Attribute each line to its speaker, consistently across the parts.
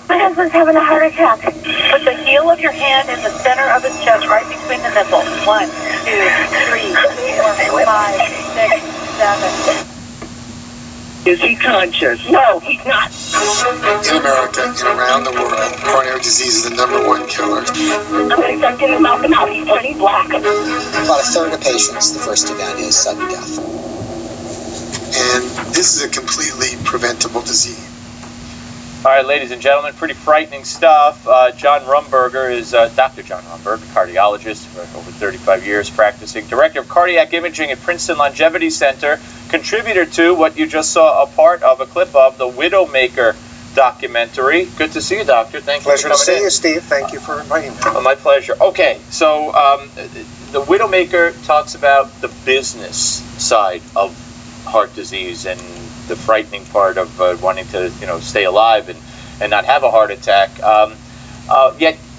Speaker 1: My husband's having a heart attack. Put the heel of your hand in the center of his chest, right between the nipples. 1, 2, 3, 4, 5, 6, 7.
Speaker 2: Is he conscious? No, he's not.
Speaker 3: In America and around the world, coronary disease is the #1 killer.
Speaker 2: I'm going to start getting him out and out. He's turning black.
Speaker 4: About a third of patients, the first event is sudden death.
Speaker 3: And this is a completely preventable disease.
Speaker 5: All right, ladies and gentlemen, pretty frightening stuff. John Rumberger is Dr. John Rumberger, cardiologist for over 35 years practicing, director of cardiac imaging at Princeton Longevity Center, contributor to what you just saw a part of, a clip of, the Widowmaker documentary. Good to see you, Doctor. Thank you for coming in.
Speaker 6: Pleasure to see you, Steve. Thank you for inviting me.
Speaker 5: My pleasure. Okay, so the Widowmaker talks about the business side of heart disease and the frightening part of wanting to, stay alive and not have a heart attack.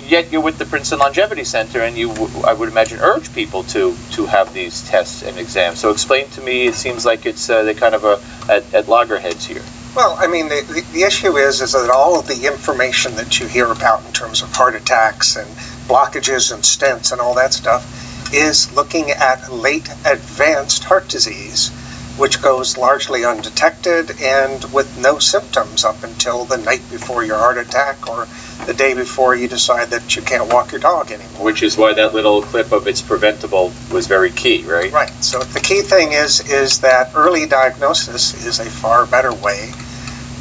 Speaker 5: Yet you're with the Princeton Longevity Center, and you, I would imagine, urge people to have these tests and exams. So explain to me. It seems like it's they're kind of at loggerheads here.
Speaker 6: Well, I mean, the issue is that all of the information that you hear about in terms of heart attacks and blockages and stents and all that stuff is looking at late advanced heart disease, which goes largely undetected and with no symptoms up until the night before your heart attack or the day before you decide that you can't walk your dog anymore.
Speaker 5: Which is why that little clip of it's preventable was very key, right?
Speaker 6: Right. So the key thing is that early diagnosis is a far better way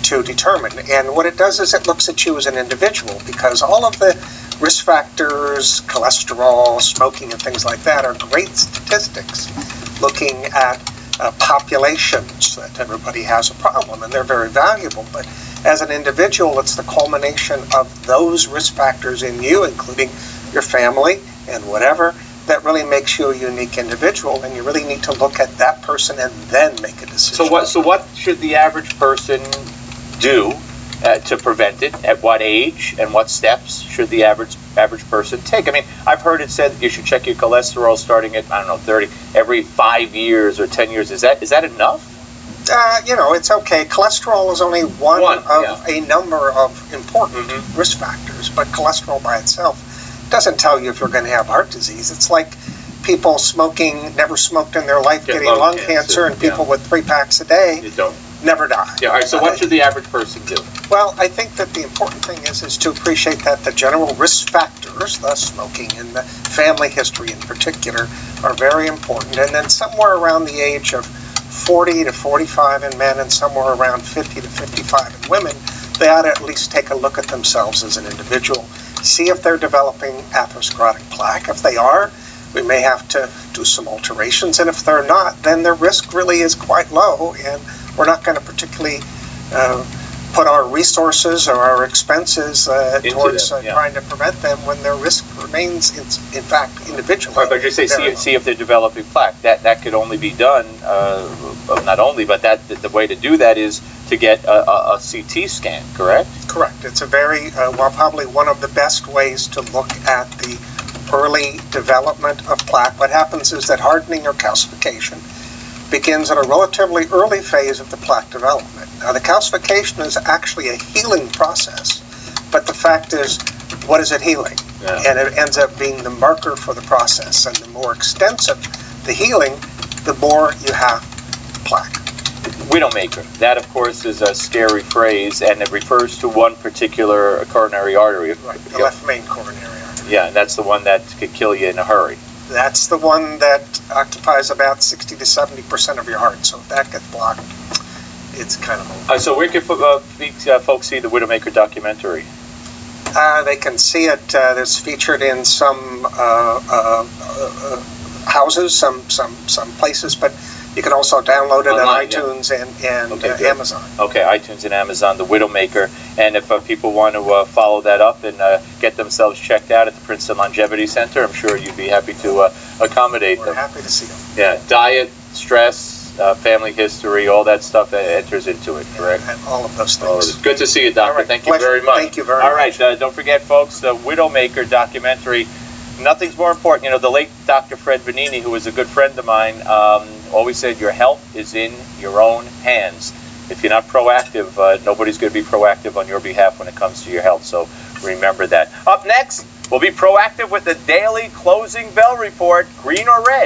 Speaker 6: to determine. And what it does is it looks at you as an individual, because all of the risk factors, cholesterol, smoking, and things like that are great statistics looking at populations that everybody has a problem, and they're very valuable. But as an individual, it's the culmination of those risk factors in you, including your family and whatever, that really makes you a unique individual, and you really need to look at that person and then make a decision.
Speaker 5: So what should the average person do to prevent it? At what age and what steps should the average person take? I mean, I've heard it said that you should check your cholesterol starting at, 30, every 5 years or 10 years. Is that enough?
Speaker 6: It's okay. Cholesterol is only one of a number of important risk factors, but cholesterol by itself doesn't tell you if you're going to have heart disease. It's like people never smoked in their life, getting lung cancer, and people with 3 packs a day never die.
Speaker 5: Yeah. All right. So what should the average person do?
Speaker 6: Well, I think that the important thing is to appreciate that the general risk factors, the smoking and the family history in particular, are very important. And then somewhere around the age of 40 to 45 in men and somewhere around 50 to 55 in women, they ought to at least take a look at themselves as an individual, see if they're developing atherosclerotic plaque. If they are, we may have to do some alterations, and if they're not, then their risk really is quite low, and we're not going to particularly put our resources or our expenses towards trying to prevent them when their risk remains, in fact, individual.
Speaker 5: Right, but you say see if they're developing plaque. That could only be done, not only, but the way to do that is to get a CT scan, correct?
Speaker 6: Correct. It's a very, probably one of the best ways to look at the early development of plaque. What happens is that hardening or calcification begins at a relatively early phase of the plaque development. Now, the calcification is actually a healing process, but the fact is, what is it healing? Yeah. And it ends up being the marker for the process, and the more extensive the healing, the more you have plaque.
Speaker 5: Widowmaker. That, of course, is a scary phrase, and it refers to one particular coronary artery.
Speaker 6: Right, the left main coronary artery.
Speaker 5: Yeah, and that's the one that could kill you in a hurry.
Speaker 6: That's the one that occupies about 60 to 70% of your heart. So if that gets blocked, it's kind of over. So
Speaker 5: where can folks see the Widowmaker documentary?
Speaker 6: They can see it. It's featured in some houses, some places, but you can also download it online, on iTunes and Amazon.
Speaker 5: Okay, iTunes and Amazon, the Widowmaker. And if people want to follow that up and get themselves checked out at the Princeton Longevity Center, I'm sure you'd be happy to accommodate them.
Speaker 6: We're happy to see them.
Speaker 5: Yeah, diet, stress, family history, all that stuff enters into it, correct?
Speaker 6: And all of those things.
Speaker 5: Good to see you, Doctor.
Speaker 6: Right.
Speaker 5: Thank you very much.
Speaker 6: Thank you very much.
Speaker 5: All right, don't forget, folks, the Widowmaker documentary. Nothing's more important. The late Dr. Fred Vanini, who was a good friend of mine, always said your health is in your own hands. if you're not proactive, nobody's going to be proactive on your behalf when it comes to your health. So remember that. Up next, we'll be proactive with the daily closing bell report, green or red.